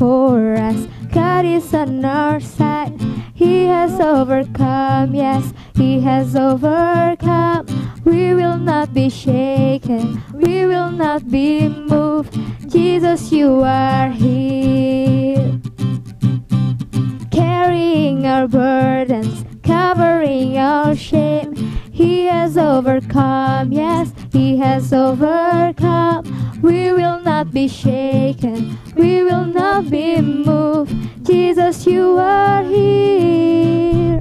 for us. God is on our side. He has overcome, yes, He has overcome. We will not be shaken, we will not be moved. Jesus, you are here. Carrying our burdens, covering our shame. He has overcome, yes, He has overcome. We will not be shaken, we will not be moved. Jesus, you are here.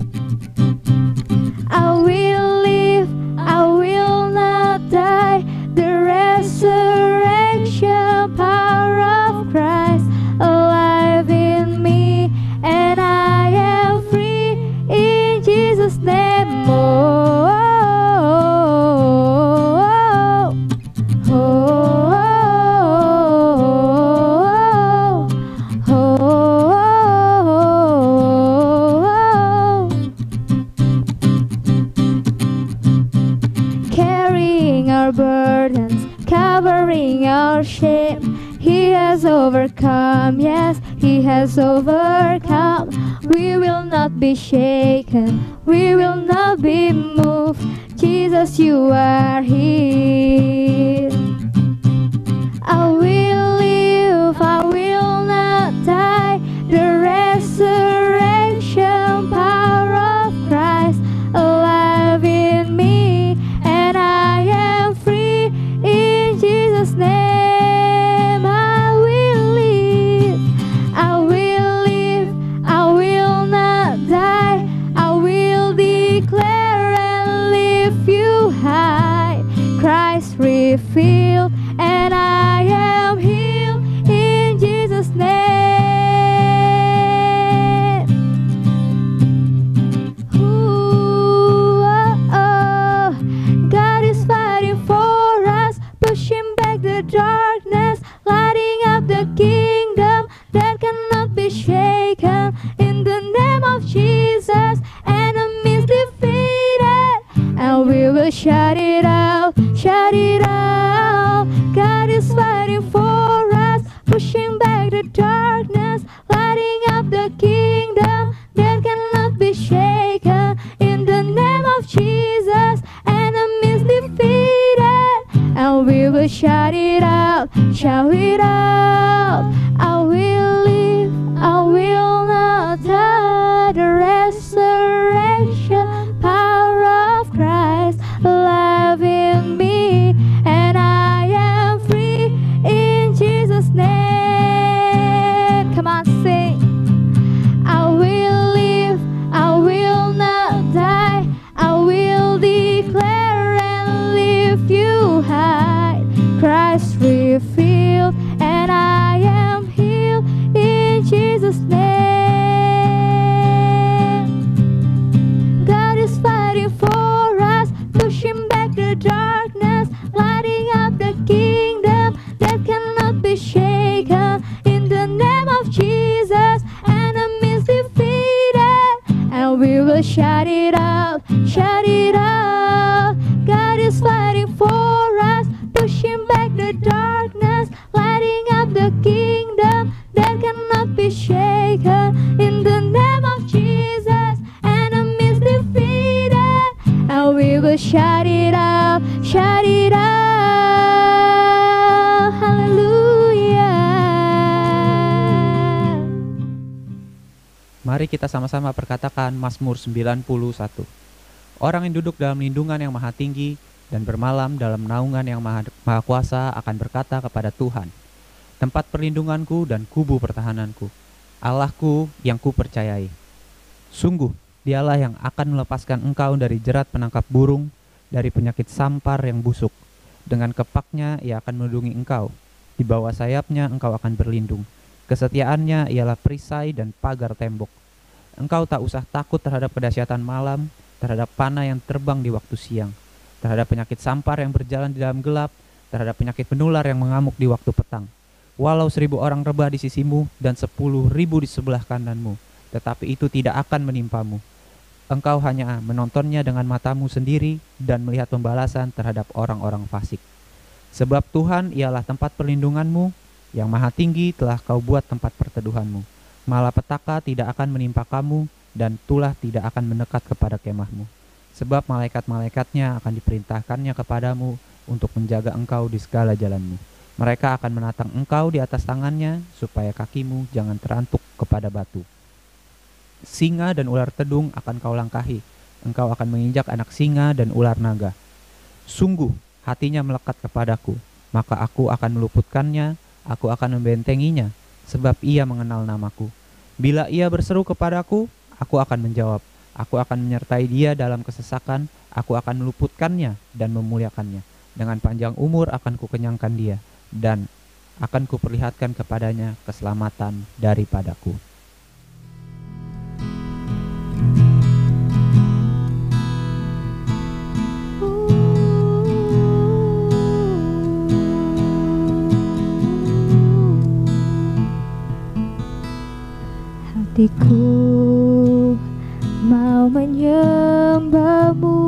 I will live, I will not die. The resurrection power of Christ alive in me, and I am free in Jesus' name. Oh, oh, oh, oh, carrying our burdens, covering our shame. He has overcome, yes, He has overcome. We will not be shaken, we will not be moved. Jesus, you are here. I will live, I will not die. The resurrection power of Christ alive in me, and I am free in Jesus' name. I will live, I will live, I will not die. I will declare and lift you high. Christ revealed, and I am healed in Jesus' name. Ooh, oh, oh. God is fighting for us, pushing back the darkness, lighting up the kingdom that cannot be shaken. In the name of Jesus, enemies defeated, and we will shout it out, shout it out. God is fighting for us, pushing back the darkness, lighting up the kingdom that cannot be shaken. In the name of Jesus, enemies defeated, and we will shout it out, shout it out. I will live, I will not die. The resurrection power of Christ alive in me, and I am free in Jesus' name. Come on, sing. I will live, I will not die. I will declare and lift you high. Christ revealed, and I am healed in Jesus' name. God is fighting for us, pushing back the darkness, lighting up the kingdom that cannot be shaken. In the name of Jesus, enemies defeated, and we will shout it out, shout it out. God is fighting for us, pushing back the darkness, lighting up the kingdom that cannot be shaken. In the name of Jesus, enemies defeated, and we will shout it out, shout it out. Hallelujah. Mari kita sama-sama perkatakan Mazmur 91. Orang yang duduk dalam lindungan yang maha tinggi dan bermalam dalam naungan yang maha kuasa akan berkata kepada Tuhan, tempat perlindunganku dan kubu pertahananku, Allahku yang kupercayai. Sungguh, Dialah yang akan melepaskan engkau dari jerat penangkap burung, dari penyakit sampar yang busuk. Dengan kepaknya Ia akan melindungi engkau. Di bawah sayapnya engkau akan berlindung. Kesetiaannya ialah perisai dan pagar tembok. Engkau tak usah takut terhadap kedahsyatan malam, terhadap panah yang terbang di waktu siang, terhadap penyakit sampar yang berjalan di dalam gelap, terhadap penyakit menular yang mengamuk di waktu petang. Walau 1000 orang rebah di sisimu dan 10.000 di sebelah kananmu, tetapi itu tidak akan menimpamu. Engkau hanya menontonnya dengan matamu sendiri dan melihat pembalasan terhadap orang-orang fasik. Sebab Tuhan ialah tempat perlindunganmu, Yang Maha Tinggi telah kau buat tempat perteduhanmu. Malapetaka tidak akan menimpa kamu, dan tulah tidak akan mendekat kepada kemahmu. Sebab malaikat-malaikatnya akan diperintahkannya kepadamu untuk menjaga engkau di segala jalanmu. Mereka akan menatang engkau di atas tangannya, supaya kakimu jangan terantuk kepada batu. Singa dan ular tedung akan kau langkahi. Engkau akan menginjak anak singa dan ular naga. Sungguh, hatinya melekat kepadaku, maka aku akan meluputkannya, aku akan membentenginya, sebab ia mengenal namaku. Bila ia berseru kepadaku, aku akan menjawab. Aku akan menyertai dia dalam kesesakan, aku akan meluputkannya dan memuliakannya. Dengan panjang umur akan kukenyangkan dia, dan akan kuperlihatkan kepadanya keselamatan daripadaku. Hatiku mau menyembahmu,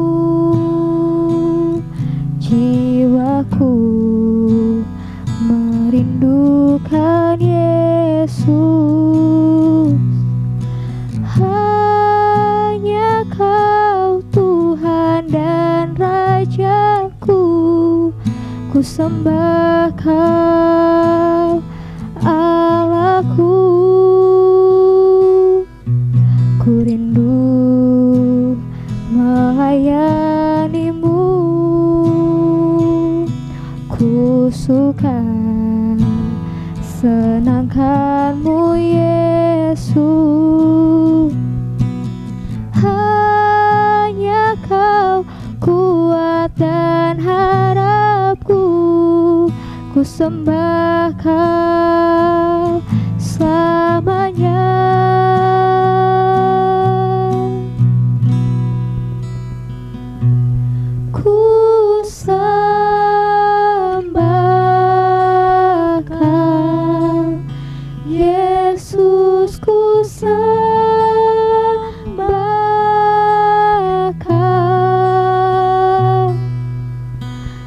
jiwaku merindukan Yesus. Hanya Kau Tuhan dan Rajaku, ku sembah Kau Allahku. Ku rindu melayanimu, ku suka senangkanmu Yesus. Hanya Kau kuat dan harapku, ku sembah Kau selamanya.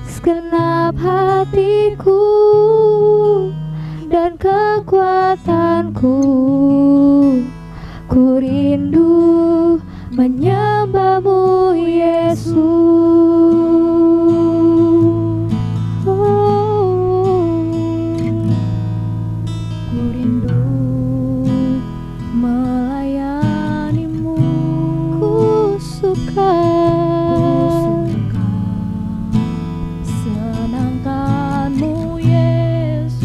Segenap hatiku dan kekuatanku, ku rindu menyembahmu Yesus. Ku rindu melayanimu, ku suka senangkanmu Yesus.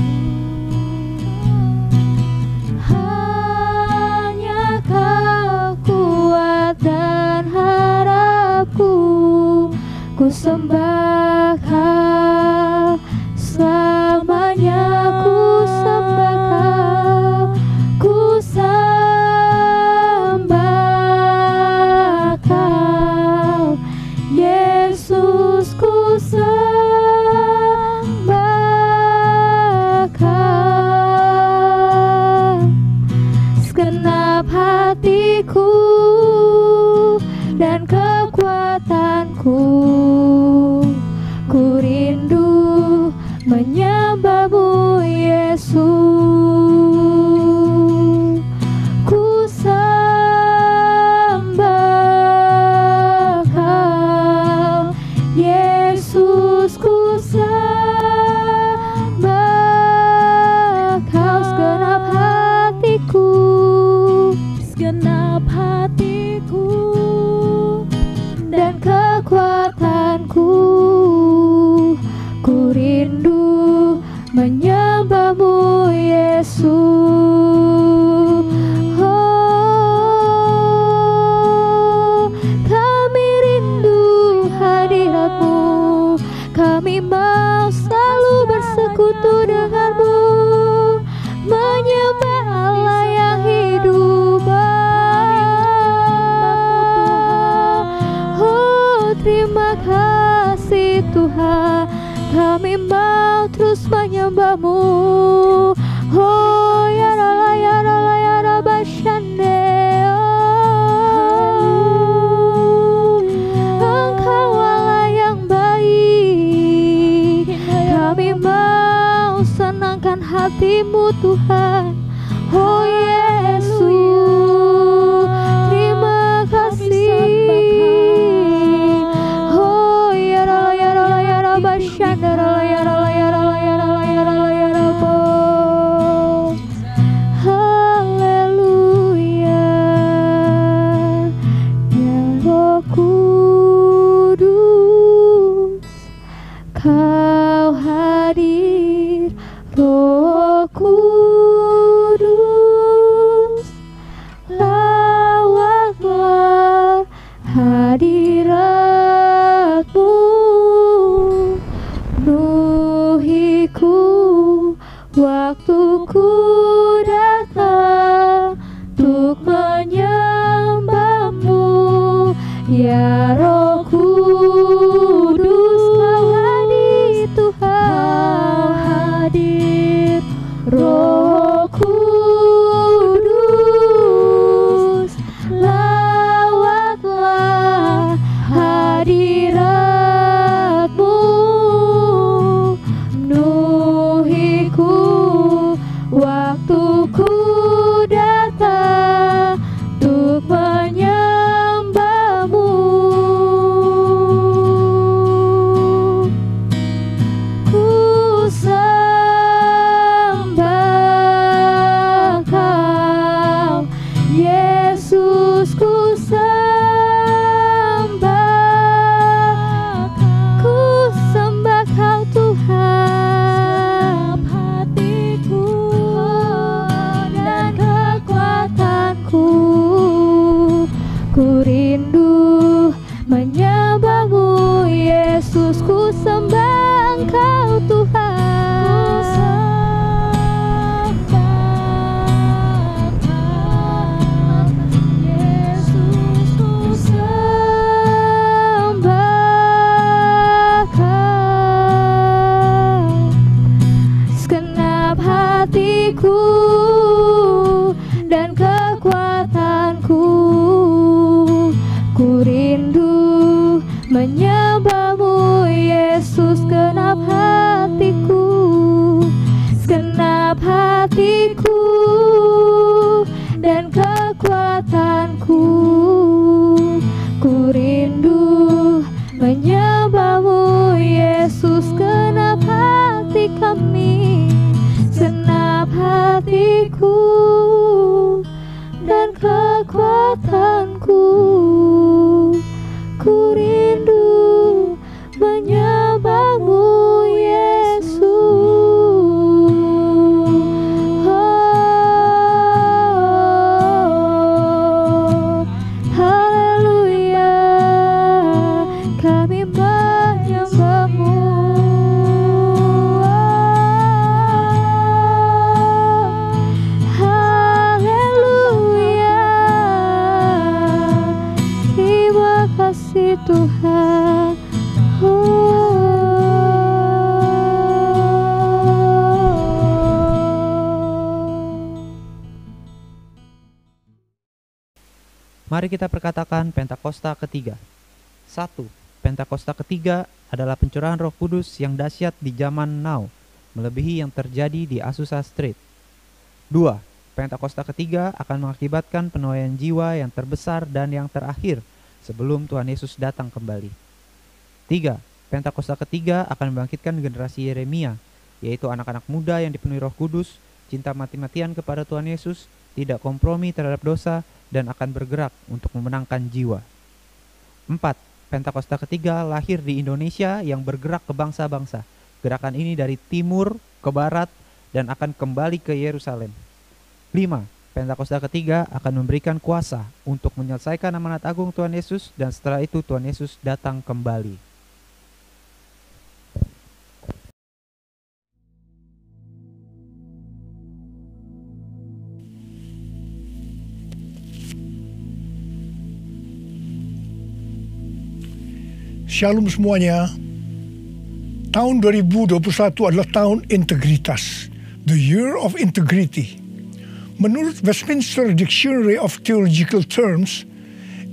Hanya Kau kuat dan harapku, ku sembah Kau selamanya. Ku sembah Kau, ku sembah Kau Yesus, ku sembah Kau. Segenap hatiku dan kekuatanku, ku rindu menyembahmu Yesus. Ku sembah Kau Yesus, ku sembah Kau. Segenap hatiku, segenap hatiku dan kekuatanku, ku rindu menyembahmu Yesus. Oh, kami rindu hadirat-Mu, kami mau selalu bersekutu denganmu, menyembah Allah yang hidup. Oh, terima kasih Tuhan, kami mau terus menyembah-Mu. Oh, ya Rala, ya Rala, ya Rabba Shande. Oh, Engkau Allah yang baik, kami mau senangkan menyenangkan hatimu Tuhan. Oh Yesus, terima kasih. Oh ya Rala ya Rala ya Rala Shandara ya Rala ya Rala ya Rala ya Rala ya Rala. Haleluya. Ya Roh Kudus, Kau hadir. Roh Kudus, lawatlah hadirat-Mu, penuhiku waktuku datang untuk menyembah-Mu. Ya Roh Kudus, Kau hadir Tuhan, hadir. Roh Kudus, lawatlah hadirat-Mu, penuhiku waktuku datang untuk menyembah-Mu. Ku sembah Kau, Yesus, ku sembah Kau Tuhan. Hatiku dan kekuatanku, ku rindu menyembah-Mu Yesus, ku sembah Engkau Tuhan. Yesus, ku sembah Kau. Segenap hatiku dan kekuatanku, ku rindu menyembah-Mu Yesus. Segenap hatiku, segenap hatiku dan kekuatanku, ku rindu menyembah-Mu Yesus. Segenap hati kami, segenap hatiku dan kekuatanku, ku rindu menyembah-Mu Yesus. Oh, haleluya, kami menyembah-Mu. Haleluya, terima kasih Tuhan. Mari kita perkatakan Pentakosta ketiga. 1. Pentakosta ketiga adalah pencurahan Roh Kudus yang dahsyat di zaman now, melebihi yang terjadi di Azusa Street. 2. Pentakosta ketiga akan mengakibatkan penuaian jiwa yang terbesar dan yang terakhir sebelum Tuhan Yesus datang kembali. 3. Pentakosta ketiga akan membangkitkan generasi Yeremia, yaitu anak-anak muda yang dipenuhi Roh Kudus, cinta mati-matian kepada Tuhan Yesus, tidak kompromi terhadap dosa, dan akan bergerak untuk memenangkan jiwa. 4. Pentakosta ketiga lahir di Indonesia yang bergerak ke bangsa-bangsa. Gerakan ini dari timur ke barat dan akan kembali ke Yerusalem. 5. Pentakosta ketiga akan memberikan kuasa untuk menyelesaikan amanat agung Tuhan Yesus, dan setelah itu Tuhan Yesus datang kembali. Shalom semuanya. Tahun 2021 adalah tahun integritas, the year of integrity. Menurut Westminster Dictionary of Theological Terms,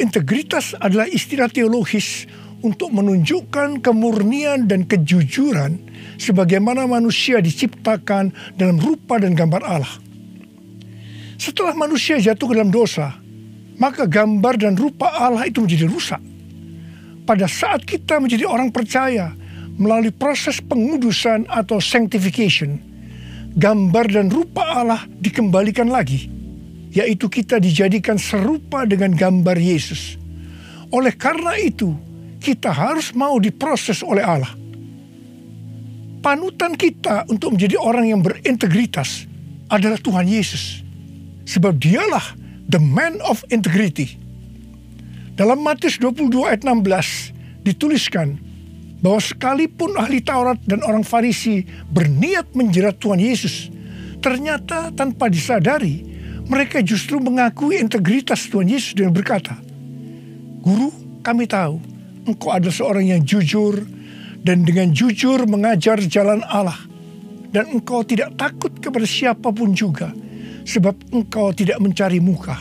integritas adalah istilah teologis untuk menunjukkan kemurnian dan kejujuran sebagaimana manusia diciptakan dalam rupa dan gambar Allah. Setelah manusia jatuh ke dalam dosa, maka gambar dan rupa Allah itu menjadi rusak. Pada saat kita menjadi orang percaya melalui proses pengudusan atau sanctification, gambar dan rupa Allah dikembalikan lagi, yaitu kita dijadikan serupa dengan gambar Yesus. Oleh karena itu, kita harus mau diproses oleh Allah. Panutan kita untuk menjadi orang yang berintegritas adalah Tuhan Yesus. Sebab dialah the man of integrity. Dalam Matius 22 ayat 16 dituliskan bahwa sekalipun ahli Taurat dan orang Farisi berniat menjerat Tuhan Yesus, ternyata tanpa disadari mereka justru mengakui integritas Tuhan Yesus dengan berkata, "Guru, kami tahu Engkau adalah seorang yang jujur dan dengan jujur mengajar jalan Allah, dan Engkau tidak takut kepada siapapun juga, sebab Engkau tidak mencari muka."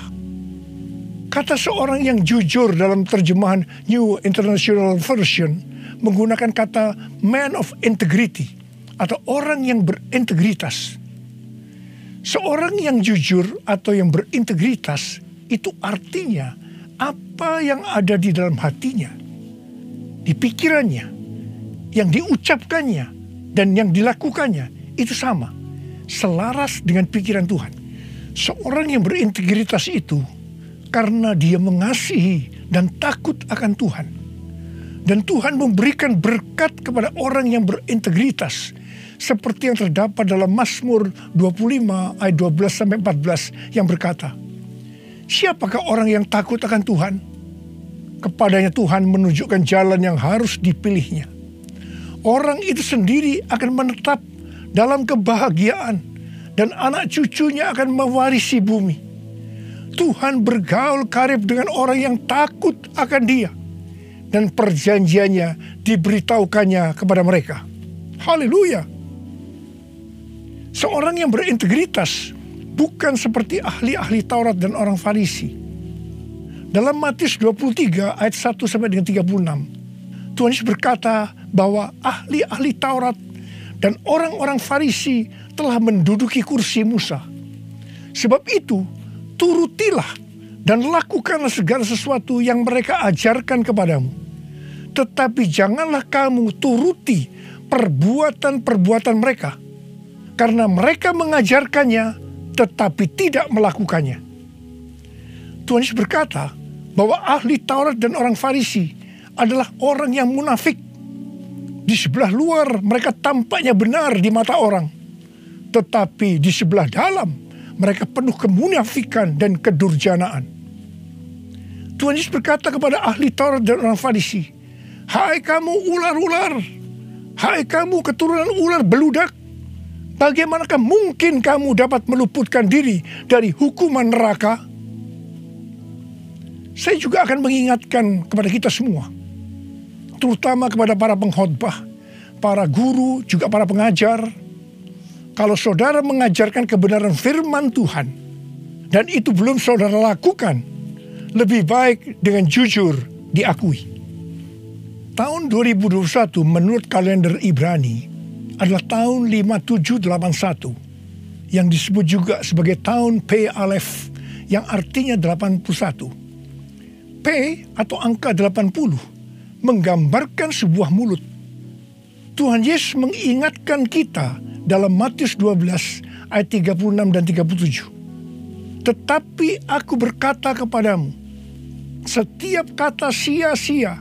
Kata seorang yang jujur dalam terjemahan New International Version menggunakan kata man of integrity atau orang yang berintegritas. Seorang yang jujur atau yang berintegritas itu artinya apa yang ada di dalam hatinya, di pikirannya, yang diucapkannya dan yang dilakukannya itu sama, selaras dengan pikiran Tuhan. Seorang yang berintegritas itu karena dia mengasihi dan takut akan Tuhan. Dan Tuhan memberikan berkat kepada orang yang berintegritas. Seperti yang terdapat dalam Mazmur 25 ayat 12-14 yang berkata, "Siapakah orang yang takut akan Tuhan? Kepadanya Tuhan menunjukkan jalan yang harus dipilihnya. Orang itu sendiri akan menetap dalam kebahagiaan dan anak cucunya akan mewarisi bumi. Tuhan bergaul karib dengan orang yang takut akan Dia, dan perjanjiannya diberitahukannya kepada mereka." Haleluya! Seorang yang berintegritas bukan seperti ahli-ahli Taurat dan orang Farisi. Dalam Matius 23 ayat 1 sampai dengan 36, Tuhan Yesus berkata bahwa ahli-ahli Taurat dan orang-orang Farisi telah menduduki kursi Musa. Sebab itu, turutilah dan lakukanlah segala sesuatu yang mereka ajarkan kepadamu. Tetapi janganlah kamu turuti perbuatan-perbuatan mereka, karena mereka mengajarkannya tetapi tidak melakukannya. Tuhan Yesus berkata bahwa ahli Taurat dan orang Farisi adalah orang yang munafik. Di sebelah luar mereka tampaknya benar di mata orang, tetapi di sebelah dalam mereka penuh kemunafikan dan kedurjanaan. Tuhan Yesus berkata kepada ahli Taurat dan orang Farisi, "Hai kamu ular-ular, hai kamu keturunan ular beludak, bagaimanakah mungkin kamu dapat meluputkan diri dari hukuman neraka?" Saya juga akan mengingatkan kepada kita semua, terutama kepada para pengkhotbah, para guru, juga para pengajar. Kalau saudara mengajarkan kebenaran firman Tuhan dan itu belum saudara lakukan, lebih baik dengan jujur diakui. Tahun 2021 menurut kalender Ibrani adalah tahun 5781 yang disebut juga sebagai tahun P Aleph yang artinya 81. P atau angka 80 menggambarkan sebuah mulut. Tuhan Yesus mengingatkan kita dalam Matius 12 ayat 36 dan 37. "Tetapi aku berkata kepadamu, setiap kata sia-sia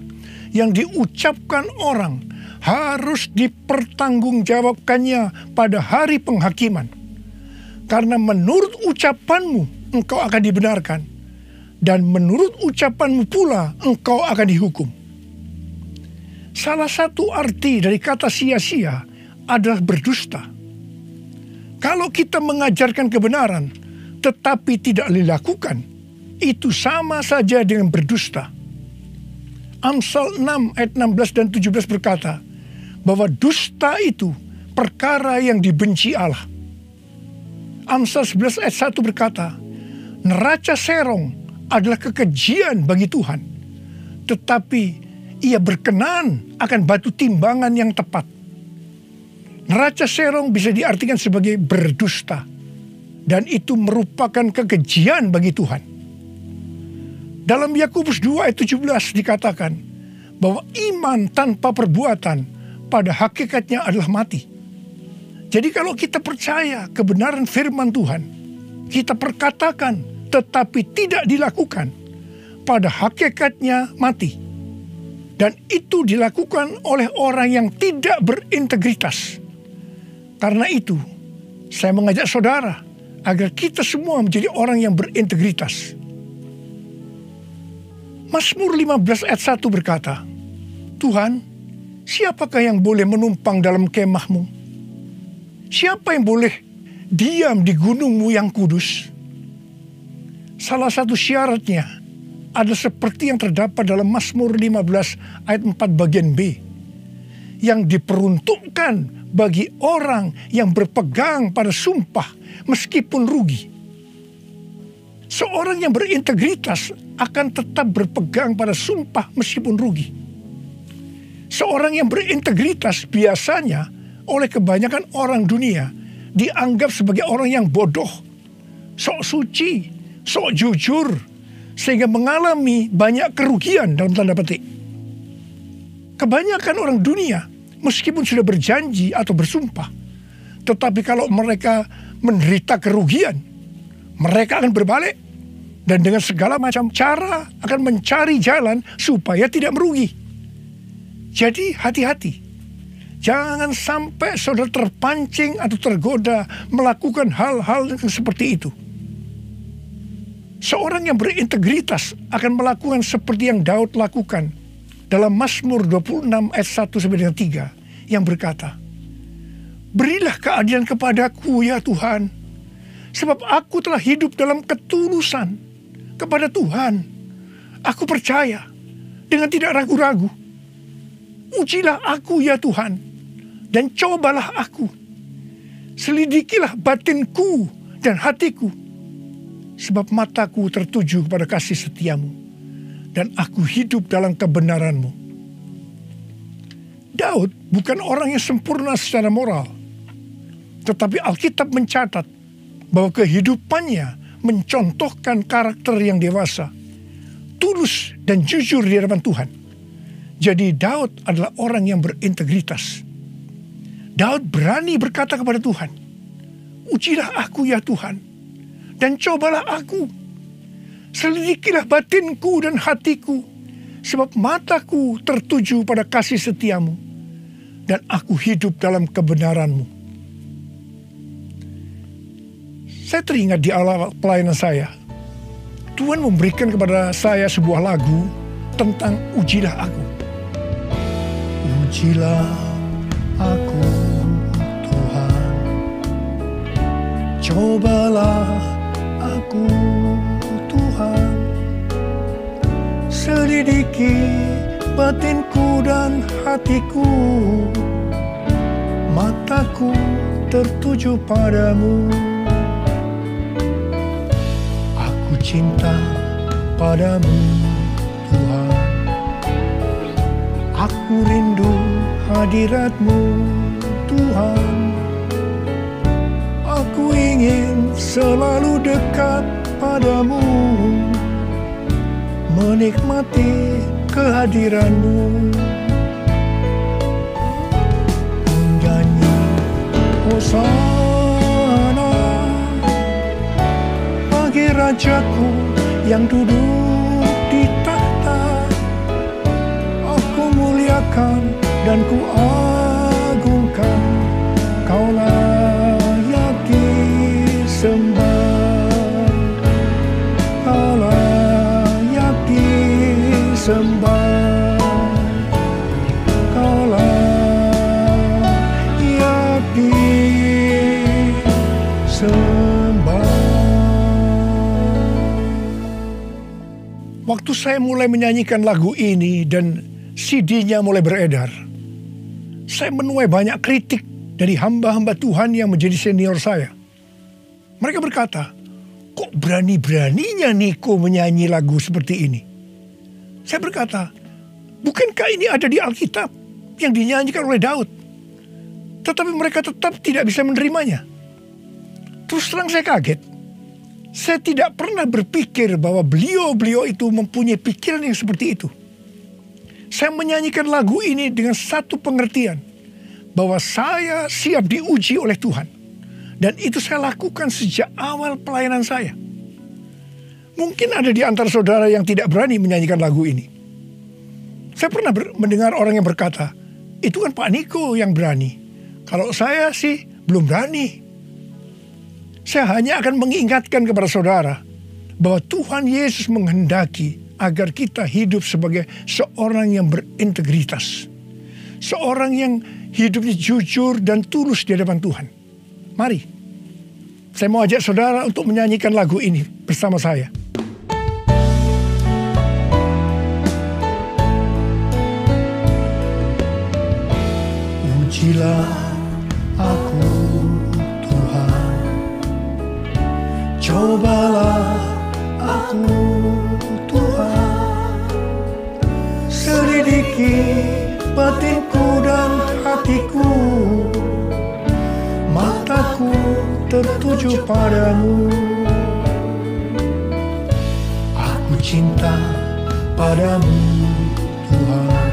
yang diucapkan orang harus dipertanggungjawabkannya pada hari penghakiman. Karena menurut ucapanmu engkau akan dibenarkan, dan menurut ucapanmu pula engkau akan dihukum." Salah satu arti dari kata sia-sia adalah berdusta. Kalau kita mengajarkan kebenaran tetapi tidak dilakukan, itu sama saja dengan berdusta. Amsal 6 ayat 16 dan 17 berkata bahwa dusta itu perkara yang dibenci Allah. Amsal 11 ayat 1 berkata, "Neraca serong adalah kekejian bagi Tuhan, tetapi ia berkenan akan batu timbangan yang tepat. Neraca serong bisa diartikan sebagai berdusta, dan itu merupakan kekejian bagi Tuhan. Dalam Yakobus 2 ayat 17 dikatakan bahwa iman tanpa perbuatan pada hakikatnya adalah mati. Jadi kalau kita percaya kebenaran firman Tuhan, kita perkatakan tetapi tidak dilakukan, pada hakikatnya mati. Dan itu dilakukan oleh orang yang tidak berintegritas. Karena itu, saya mengajak saudara agar kita semua menjadi orang yang berintegritas. Mazmur 15 ayat 1 berkata, Tuhan, siapakah yang boleh menumpang dalam kemahmu? Siapa yang boleh diam di gunungmu yang kudus? Salah satu syaratnya adalah seperti yang terdapat dalam Mazmur 15 ayat 4 bagian B, yang diperuntukkan bagi orang yang berpegang pada sumpah meskipun rugi. Seorang yang berintegritas akan tetap berpegang pada sumpah meskipun rugi. Seorang yang berintegritas biasanya oleh kebanyakan orang dunia dianggap sebagai orang yang bodoh, sok suci, sok jujur, sehingga mengalami banyak kerugian dalam tanda petik. Kebanyakan orang dunia meskipun sudah berjanji atau bersumpah, tetapi kalau mereka menderita kerugian, mereka akan berbalik dan dengan segala macam cara akan mencari jalan supaya tidak merugi. Jadi hati-hati. Jangan sampai saudara terpancing atau tergoda melakukan hal-hal yang seperti itu. Seorang yang berintegritas akan melakukan seperti yang Daud lakukan dalam Mazmur 26 ayat 1 sampai dengan 3 yang berkata, berilah keadilan kepadaku ya Tuhan, sebab aku telah hidup dalam ketulusan kepada Tuhan. Aku percaya dengan tidak ragu-ragu. Ujilah aku ya Tuhan, dan cobalah aku. Selidikilah batinku dan hatiku, sebab mataku tertuju kepada kasih setiamu, dan aku hidup dalam kebenaranmu. Daud bukan orang yang sempurna secara moral, tetapi Alkitab mencatat bahwa kehidupannya mencontohkan karakter yang dewasa, tulus dan jujur di hadapan Tuhan. Jadi Daud adalah orang yang berintegritas. Daud berani berkata kepada Tuhan, ujilah aku ya Tuhan, dan cobalah aku. Selidikilah batinku dan hatiku, sebab mataku tertuju pada kasih setiamu, dan aku hidup dalam kebenaranmu. Saya teringat di awal pelayanan saya, Tuhan memberikan kepada saya sebuah lagu tentang ujilah aku. Ujilah aku Tuhan, cobalah aku Tuhan, selidiki batinku dan hatiku, mataku tertuju padamu. Aku cinta padamu Tuhan, aku rindu hadirat-Mu Tuhan, aku ingin selalu dekat padamu, menikmati kehadiran-Mu. Menyanyi Hosana bagi Rajaku yang duduk di tahta. Aku muliakan dan ku agungkan, Kau layak disembah, Kau layak disembah, Kau layak disembah. Waktu saya mulai menyanyikan lagu ini dan CD-nya mulai beredar, saya menuai banyak kritik dari hamba-hamba Tuhan yang menjadi senior saya. Mereka berkata, kok berani-beraninya Niko menyanyi lagu seperti ini? Saya berkata, Bukankah ini ada di Alkitab yang dinyanyikan oleh Daud? Tetapi mereka tetap tidak bisa menerimanya. Terus terang saya kaget. Saya tidak pernah berpikir bahwa beliau-beliau itu mempunyai pikiran yang seperti itu. Saya menyanyikan lagu ini dengan satu pengertian, bahwa saya siap diuji oleh Tuhan. Dan itu saya lakukan sejak awal pelayanan saya. Mungkin ada di antara saudara yang tidak berani menyanyikan lagu ini. Saya pernah mendengar orang yang berkata, itu kan Pak Niko yang berani. Kalau saya sih belum berani. Saya hanya akan mengingatkan kepada saudara bahwa Tuhan Yesus menghendaki agar kita hidup sebagai seorang yang berintegritas. Seorang yang hidupnya jujur dan tulus di hadapan Tuhan. Mari, saya mau ajak saudara untuk menyanyikan lagu ini bersama saya. Ujilah aku Tuhan, cobalah aku Tuhan, selidiki batinku dan hatiku, mataku tertuju padamu. Aku cinta padamu Tuhan,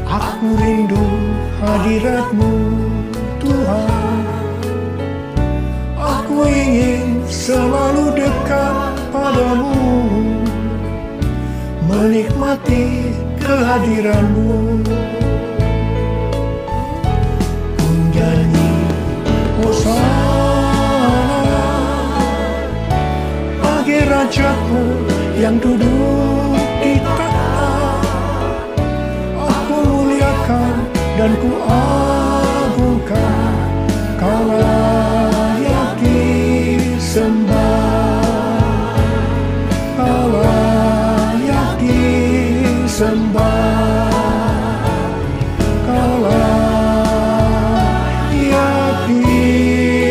aku rindu hadirat-Mu Tuhan. Aku ingin selalu dekat padamu, menikmati kehadiran-Mu. Ku nyanyi Hosana bagi Rajaku yang duduk di tahta. Aku muliakan dan ku agungkan, Kau layak disembah, Kau layak disembah, Kau layak disembah.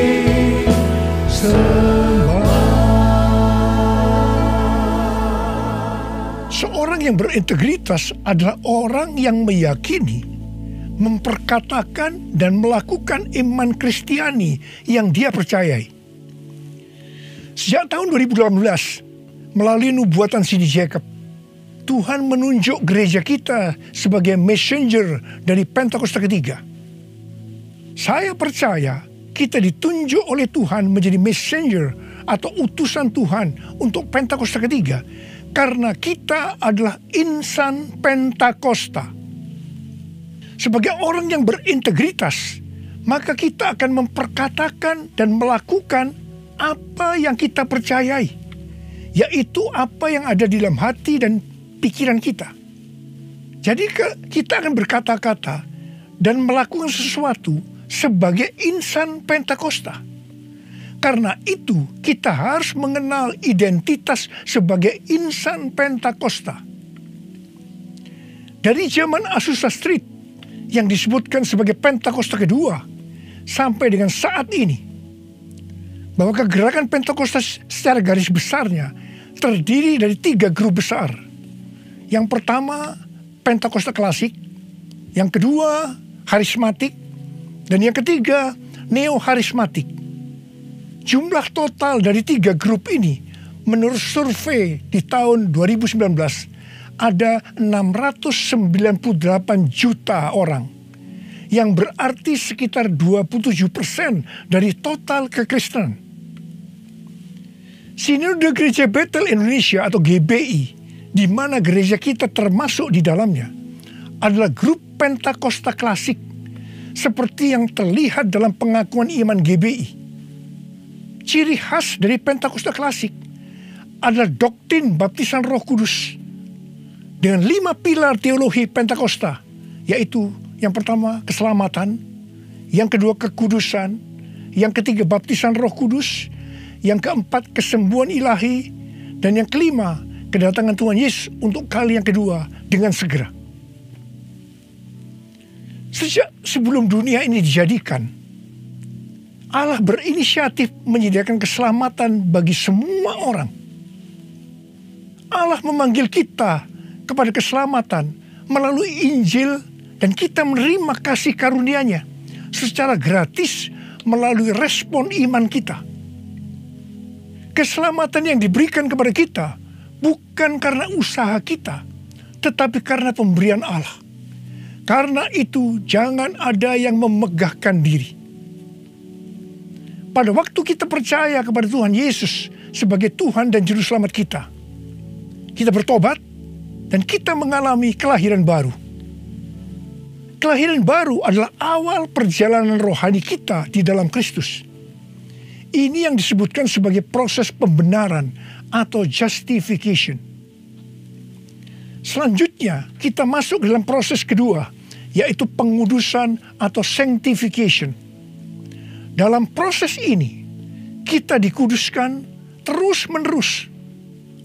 Seorang yang berintegritas adalah orang yang meyakini, memperkatakan dan melakukan iman Kristiani yang dia percayai. Sejak tahun 2018, melalui nubuatan Cindy Jacob, Tuhan menunjuk gereja kita sebagai messenger dari Pentakosta ketiga. Saya percaya kita ditunjuk oleh Tuhan menjadi messenger atau utusan Tuhan untuk Pentakosta ketiga karena kita adalah insan Pentakosta. Sebagai orang yang berintegritas, maka kita akan memperkatakan dan melakukan apa yang kita percayai, yaitu apa yang ada di dalam hati dan pikiran kita. Jadi kita akan berkata-kata dan melakukan sesuatu sebagai insan Pentakosta. Karena itu kita harus mengenal identitas sebagai insan Pentakosta. Dari zaman Azusa Street yang disebutkan sebagai Pentakosta kedua sampai dengan saat ini, bahwa kegerakan Pentakosta secara garis besarnya terdiri dari 3 grup besar. Yang pertama Pentakosta klasik, yang kedua harismatik, dan yang ketiga neo-harismatik. Jumlah total dari 3 grup ini menurut survei di tahun 2019 ada 698 juta orang, yang berarti sekitar 27% dari total kekristenan. Sinode Gereja Bethel Indonesia atau GBI, di mana gereja kita termasuk di dalamnya, adalah grup Pentakosta klasik, seperti yang terlihat dalam pengakuan iman GBI. Ciri khas dari Pentakosta klasik adalah doktrin baptisan Roh Kudus dengan 5 pilar teologi Pentakosta, yaitu yang pertama keselamatan, yang kedua kekudusan, yang ketiga baptisan Roh Kudus, yang keempat kesembuhan ilahi, dan yang kelima kedatangan Tuhan Yesus untuk kali yang kedua dengan segera. Sejak sebelum dunia ini dijadikan, Allah berinisiatif menyediakan keselamatan bagi semua orang. Allah memanggil kita kepada keselamatan melalui Injil, dan kita menerima kasih karunia-Nya secara gratis melalui respon iman kita. Keselamatan yang diberikan kepada kita bukan karena usaha kita, tetapi karena pemberian Allah. Karena itu jangan ada yang memegahkan diri. Pada waktu kita percaya kepada Tuhan Yesus sebagai Tuhan dan Juru Selamat kita bertobat dan kita mengalami kelahiran baru. Kelahiran baru adalah awal perjalanan rohani kita di dalam Kristus. Ini yang disebutkan sebagai proses pembenaran atau justification. Selanjutnya kita masuk dalam proses kedua, yaitu pengudusan atau sanctification. Dalam proses ini kita dikuduskan terus-menerus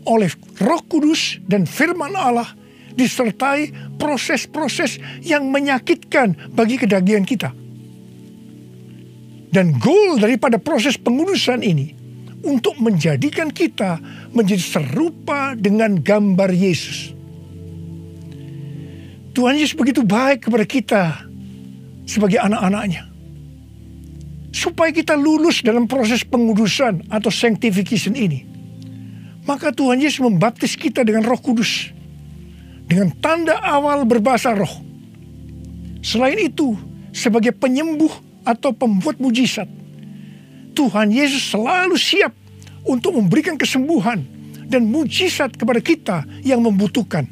oleh Roh Kudus dan firman Allah, disertai proses-proses yang menyakitkan bagi kedagingan kita. Dan goal daripada proses pengudusan ini untuk menjadikan kita menjadi serupa dengan gambar Yesus. Tuhan Yesus begitu baik kepada kita sebagai anak-anak-Nya, supaya kita lulus dalam proses pengudusan atau sanctification ini. Maka Tuhan Yesus membaptis kita dengan Roh Kudus, dengan tanda awal berbahasa roh. Selain itu, sebagai penyembuh atau pembuat mujizat, Tuhan Yesus selalu siap untuk memberikan kesembuhan dan mujizat kepada kita yang membutuhkan,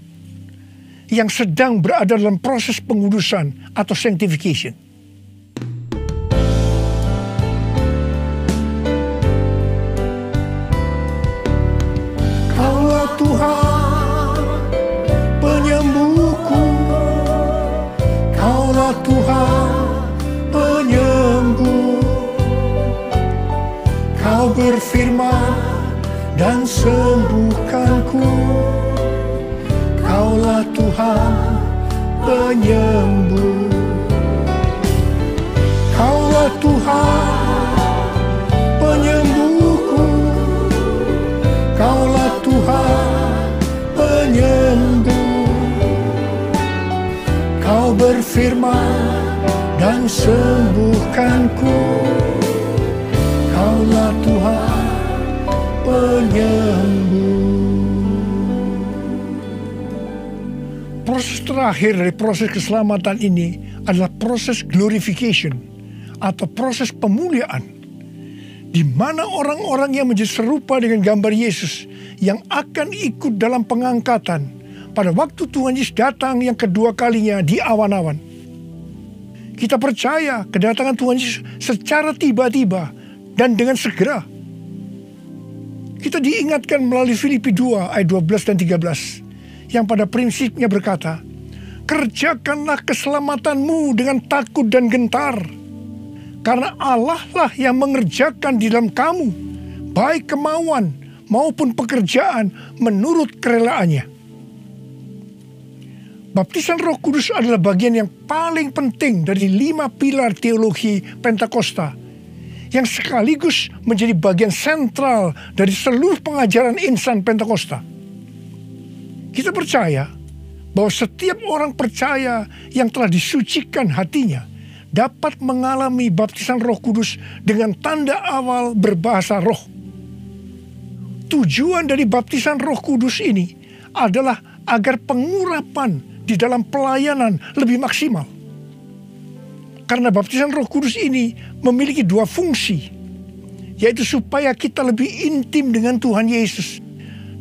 yang sedang berada dalam proses pengudusan atau sanctification. Kaulah Tuhan penyembuhku, Kaulah Tuhan penyembuh. Kau berfirman dan sembuhkanku. Kaulah Tuhan penyembuh. Kaulah Tuhan penyembuhku. Kaulah Tuhan penyembuh. Kau berfirman dan sembuhkanku. Kaulah Tuhan penyembuh. Proses terakhir dari proses keselamatan ini adalah proses glorification atau proses pemuliaan, di mana orang-orang yang menjadi serupa dengan gambar Yesus yang akan ikut dalam pengangkatan pada waktu Tuhan Yesus datang yang kedua kalinya di awan-awan. Kita percaya kedatangan Tuhan Yesus secara tiba-tiba dan dengan segera. Kita diingatkan melalui Filipi 2 ayat 12 dan 13 yang pada prinsipnya berkata, kerjakanlah keselamatanmu dengan takut dan gentar, karena Allah lah yang mengerjakan di dalam kamu baik kemauan maupun pekerjaan menurut kerelaannya. Baptisan Roh Kudus adalah bagian yang paling penting dari 5 pilar teologi Pentakosta, yang sekaligus menjadi bagian sentral dari seluruh pengajaran insan Pentakosta. Kita percaya bahwa setiap orang percaya yang telah disucikan hatinya dapat mengalami baptisan Roh Kudus dengan tanda awal berbahasa roh. Tujuan dari baptisan Roh Kudus ini adalah agar pengurapan di dalam pelayanan lebih maksimal. Karena baptisan Roh Kudus ini memiliki 2 fungsi, yaitu supaya kita lebih intim dengan Tuhan Yesus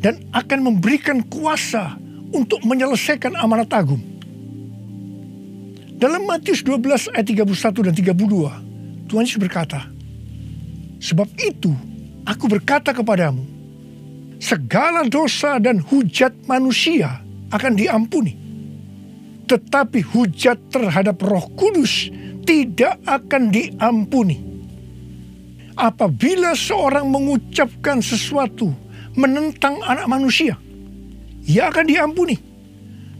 dan akan memberikan kuasa untuk menyelesaikan amanat agung. Dalam Matius 12 ayat 31 dan 32, Tuhan Yesus berkata, sebab itu aku berkata kepadamu, segala dosa dan hujat manusia akan diampuni, tetapi hujat terhadap Roh Kudus tidak akan diampuni. Apabila seorang mengucapkan sesuatu menentang anak manusia, ia akan diampuni.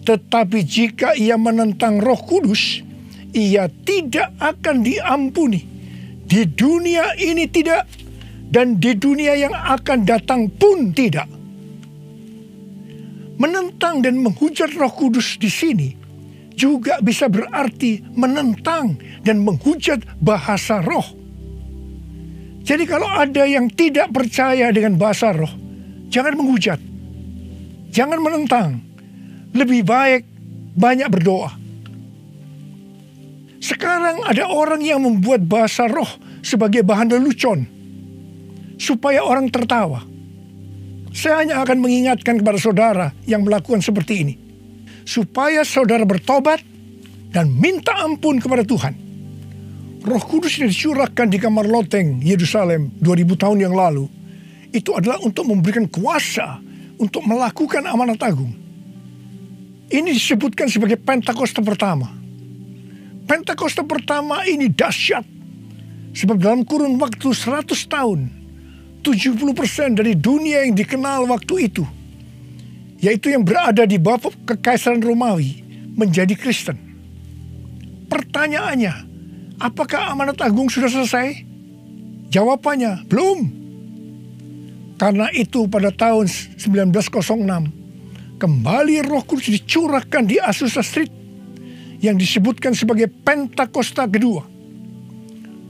Tetapi jika ia menentang Roh Kudus, ia tidak akan diampuni. Di dunia ini tidak, dan di dunia yang akan datang pun tidak. Menentang dan menghujat Roh Kudus di sini juga bisa berarti menentang dan menghujat bahasa roh. Jadi kalau ada yang tidak percaya dengan bahasa roh, jangan menghujat, jangan menentang. Lebih baik banyak berdoa. Sekarang ada orang yang membuat bahasa roh sebagai bahan lelucon supaya orang tertawa. Saya hanya akan mengingatkan kepada saudara yang melakukan seperti ini, supaya saudara bertobat dan minta ampun kepada Tuhan. Roh Kudus yang dicurahkan di kamar loteng Yerusalem 2000 tahun yang lalu, itu adalah untuk memberikan kuasa untuk melakukan amanat agung. Ini disebutkan sebagai Pentakosta pertama. Pentakosta pertama ini dahsyat, sebab dalam kurun waktu 100 tahun, 70% dari dunia yang dikenal waktu itu, yaitu yang berada di bawah kekaisaran Romawi, menjadi Kristen. Pertanyaannya, apakah amanat agung sudah selesai? Jawabannya, belum. Karena itu pada tahun 1906, kembali Roh Kudus dicurahkan di Azusa Street, yang disebutkan sebagai Pentakosta kedua.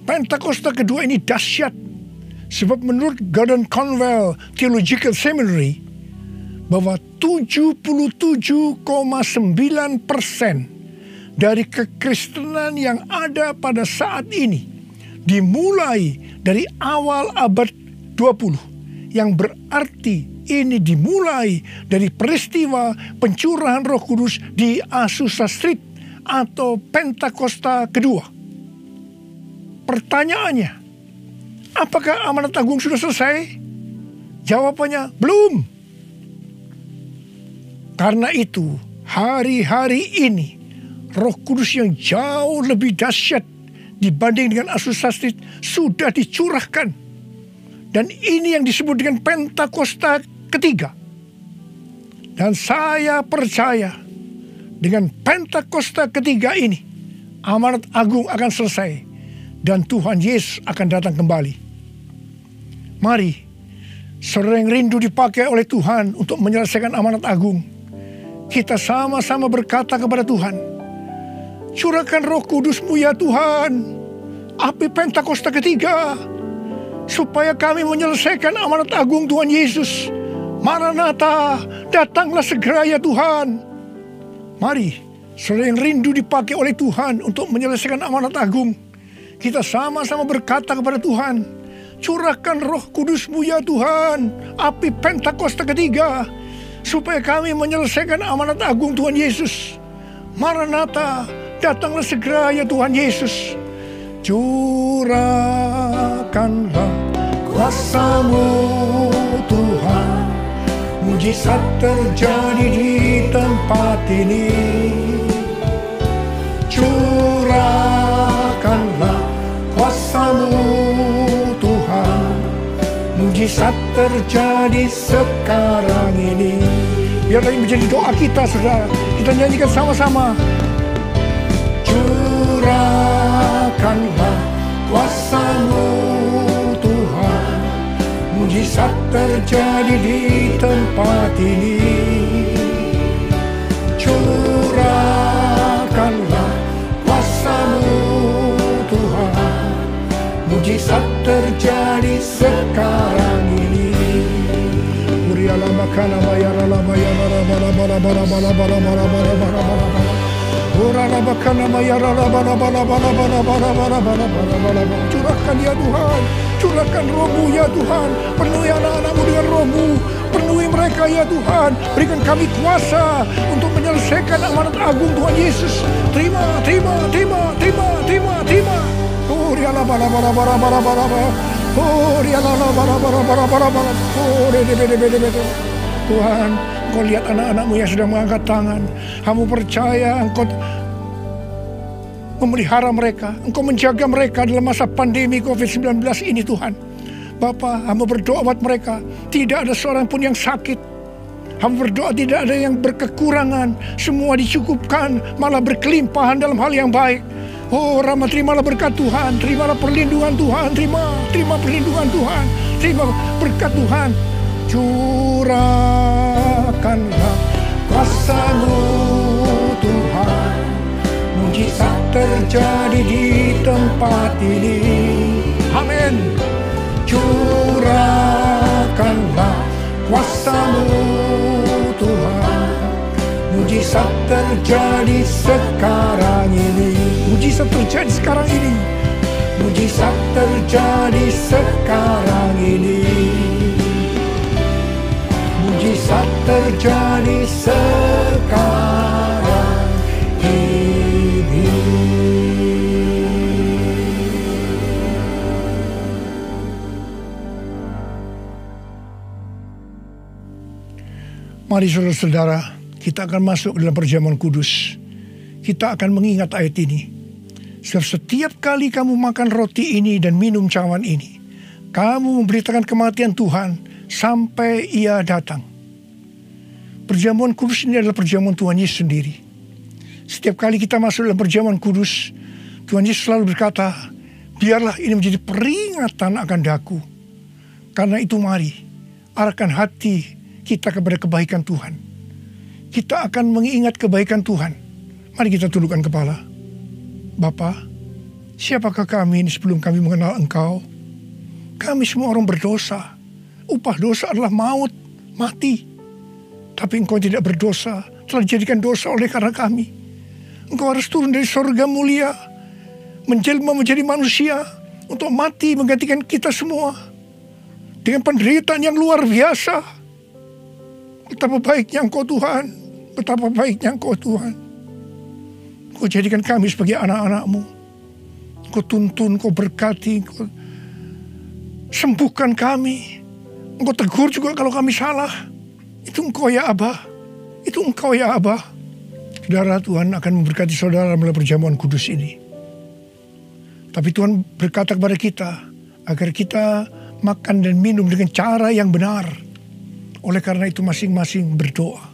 Pentakosta kedua ini dahsyat, sebab menurut Gordon Conwell Theological Seminary, bahwa 77,9% dari kekristenan yang ada pada saat ini dimulai dari awal abad 20, yang berarti ini dimulai dari peristiwa pencurahan Roh Kudus di Azusa Street atau Pentakosta kedua. Pertanyaannya, apakah amanat agung sudah selesai? Jawabannya, belum. Karena itu, hari-hari ini, Roh Kudus yang jauh lebih dahsyat dibanding dengan Azusa Street sudah dicurahkan. Dan ini yang disebut dengan Pentakosta ketiga. Dan saya percaya dengan Pentakosta ketiga ini, amanat agung akan selesai dan Tuhan Yesus akan datang kembali. Mari, saudara yang rindu dipakai oleh Tuhan untuk menyelesaikan amanat agung, kita sama-sama berkata kepada Tuhan, curahkan Roh Kudus-Mu ya Tuhan, api Pentakosta ketiga, supaya kami menyelesaikan amanat agung Tuhan Yesus. Maranatha, datanglah segera ya Tuhan. Mari, saudara yang rindu dipakai oleh Tuhan untuk menyelesaikan amanat agung, kita sama-sama berkata kepada Tuhan, curahkan Roh Kudus-Mu ya Tuhan, api Pentakosta ketiga, supaya kami menyelesaikan amanat agung Tuhan Yesus. Maranatha, datanglah segera ya Tuhan Yesus. Curahkanlah kuasa-Mu Tuhan, mujizat terjadi di tempat ini. Curahkanlah kuasa-Mu Tuhan, mujizat terjadi sekarang ini. Biarlah ini menjadi doa kita, saudara. Kita nyanyikan sama-sama. Curahkanlah kuasa-Mu Tuhan, mujizat terjadi di tempat ini. Curahkanlah kuasa-Mu Tuhan, mujizat terjadi sekarang ini. Curahkan ya Tuhan, curahkan Roh-Mu ya Tuhan, penuhi anak-anak-Mu dengan Roh-Mu, penuhi mereka ya Tuhan, berikan kami kuasa untuk menyelesaikan amanat agung Tuhan Yesus. Terima. Oh riala bara. Oh riala bara. Tuhan, Engkau lihat anak-anak-Mu yang sedang mengangkat tangan. Kamu percaya Engkau memelihara mereka, Engkau menjaga mereka dalam masa pandemi COVID-19 ini Tuhan. Bapa, hamba berdoa buat mereka, tidak ada seorang pun yang sakit. Hamba berdoa tidak ada yang berkekurangan, semua dicukupkan, malah berkelimpahan dalam hal yang baik. Oh Rama, terimalah berkat Tuhan, terimalah perlindungan Tuhan, terima perlindungan Tuhan, terima berkat Tuhan. Curahkanlah kuasa-Mu Tuhan. Mujizat terjadi di tempat ini. Amin. Curahkanlah kuasa-Mu Tuhan. Mujizat terjadi sekarang ini. Mujizat terjadi sekarang ini. Mujizat terjadi sekarang ini. Mujizat terjadi sekarang ini. Mari saudara-saudara, kita akan masuk dalam perjamuan kudus. Kita akan mengingat ayat ini. Sebab setiap kali kamu makan roti ini dan minum cawan ini, kamu memberitakan kematian Tuhan sampai Ia datang. Perjamuan kudus ini adalah perjamuan Tuhan Yesus sendiri. Setiap kali kita masuk dalam perjamuan kudus, Tuhan Yesus selalu berkata, biarlah ini menjadi peringatan akan daku. Karena itu mari, arahkan hati kita kepada kebaikan Tuhan. Kita akan mengingat kebaikan Tuhan. Mari kita tundukkan kepala. Bapa, siapakah kami ini sebelum kami mengenal Engkau? Kami semua orang berdosa. Upah dosa adalah maut, mati. Tapi Engkau tidak berdosa, telah dijadikan dosa oleh karena kami. Engkau harus turun dari surga mulia, menjelma menjadi manusia, untuk mati menggantikan kita semua. Dengan penderitaan yang luar biasa. Betapa baiknya Engkau Tuhan, betapa baiknya Engkau Tuhan. Engkau jadikan kami sebagai anak-anak-Mu. Engkau tuntun, Engkau berkati, Engkau sembuhkan kami. Engkau tegur juga kalau kami salah. Itu Engkau ya Abah. Itu Engkau ya Abah. Saudara, Tuhan akan memberkati saudara melalui perjamuan kudus ini. Tapi Tuhan berkata kepada kita, agar kita makan dan minum dengan cara yang benar. Oleh karena itu masing-masing berdoa.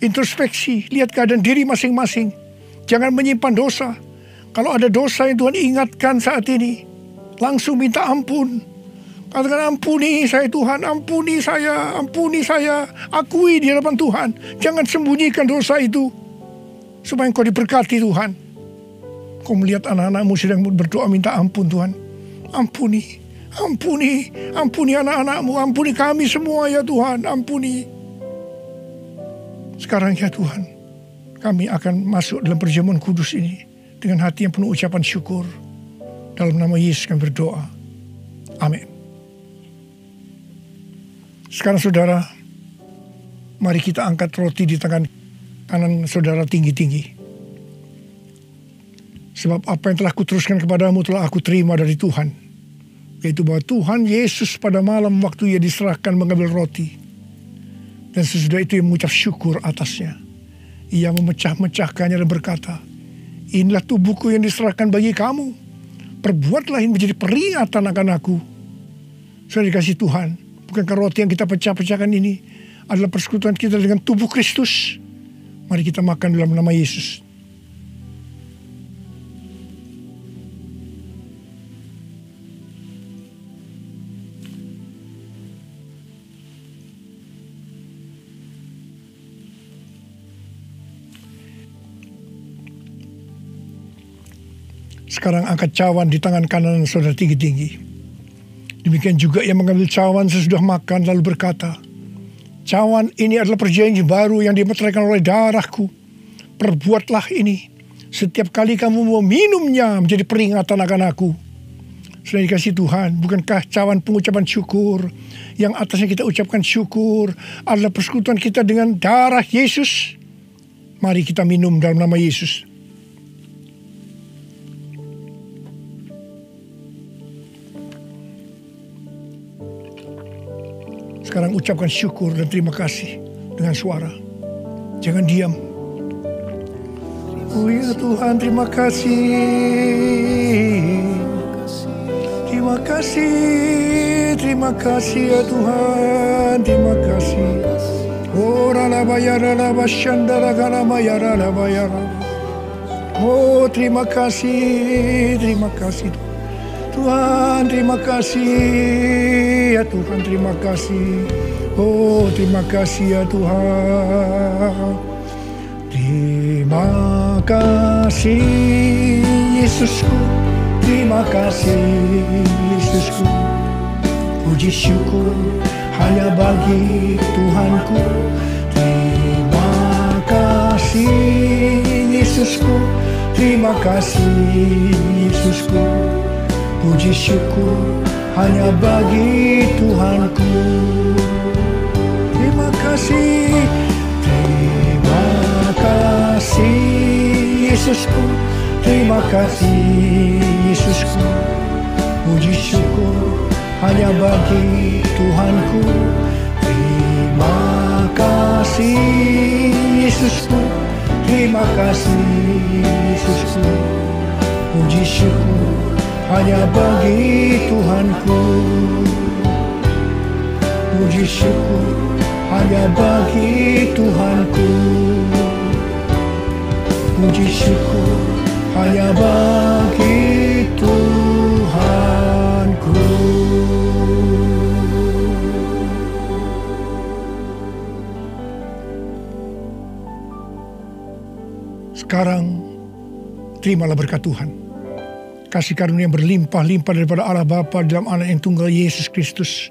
Introspeksi, lihat keadaan diri masing-masing. Jangan menyimpan dosa. Kalau ada dosa yang Tuhan ingatkan saat ini, langsung minta ampun. Katakan, ampuni saya Tuhan, ampuni saya, akui di hadapan Tuhan. Jangan sembunyikan dosa itu, supaya Engkau diberkati Tuhan. Kau melihat anak-anak-Mu sedang berdoa minta ampun Tuhan. Ampuni anak-anak-Mu, ampuni kami semua ya Tuhan, ampuni. Sekarang ya Tuhan, kami akan masuk dalam perjamuan kudus ini dengan hati yang penuh ucapan syukur. Dalam nama Yesus kami berdoa. Amin. Sekarang saudara, mari kita angkat roti di tangan kanan saudara tinggi-tinggi. Sebab apa yang telah kuteruskan kepadamu telah aku terima dari Tuhan. Yaitu bahwa Tuhan Yesus pada malam waktu Ia diserahkan mengambil roti. Dan sesudah itu Ia mengucap syukur atasnya. Ia memecah-mecahkannya dan berkata, inilah tubuhku yang diserahkan bagi kamu. Perbuatlah ini menjadi peringatan akan aku. Sudah dikasih Tuhan. Bukankah roti yang kita pecah-pecahkan ini adalah persekutuan kita dengan tubuh Kristus? Mari kita makan dalam nama Yesus. Sekarang angkat cawan di tangan kanan saudara tinggi-tinggi. Demikian juga ia mengambil cawan sesudah makan lalu berkata, cawan ini adalah perjanjian baru yang dimeteraikan oleh darahku. Perbuatlah ini setiap kali kamu meminumnya menjadi peringatan akan aku. Sudah dikasih Tuhan, bukankah cawan pengucapan syukur yang atasnya kita ucapkan syukur adalah persekutuan kita dengan darah Yesus? Mari kita minum dalam nama Yesus. Sekarang ucapkan syukur dan terima kasih dengan suara. Jangan diam. Oh ya Tuhan, terima kasih. Terima kasih ya Tuhan. Terima kasih. Oh Oh terima kasih. Tuhan terima kasih, ya Tuhan terima kasih. Oh terima kasih ya Tuhan. Terima kasih Yesusku, terima kasih Yesusku. Puji syukur hanya bagi Tuhanku. Terima kasih Yesusku, terima kasih Yesusku. Puji syukur hanya bagi Tuhanku. Terima kasih, terima kasih Yesusku, terima kasih Yesusku. Puji syukur hanya bagi Tuhanku. Terima kasih Yesusku, terima kasih Yesusku. Puji syukur hanya bagi Tuhanku. Puji syukur hanya bagi Tuhanku. Puji syukur hanya bagi Tuhanku. Sekarang terimalah berkat Tuhan. Kasih karunia yang berlimpah-limpah daripada Allah Bapa dalam Anak yang tunggal Yesus Kristus.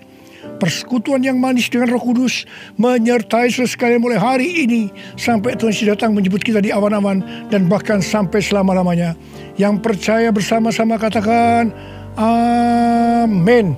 Persekutuan yang manis dengan Roh Kudus menyertai saudara sekalian mulai hari ini sampai Tuhan Yesus datang menjemput kita di awan-awan dan bahkan sampai selama-lamanya. Yang percaya bersama-sama katakan amin.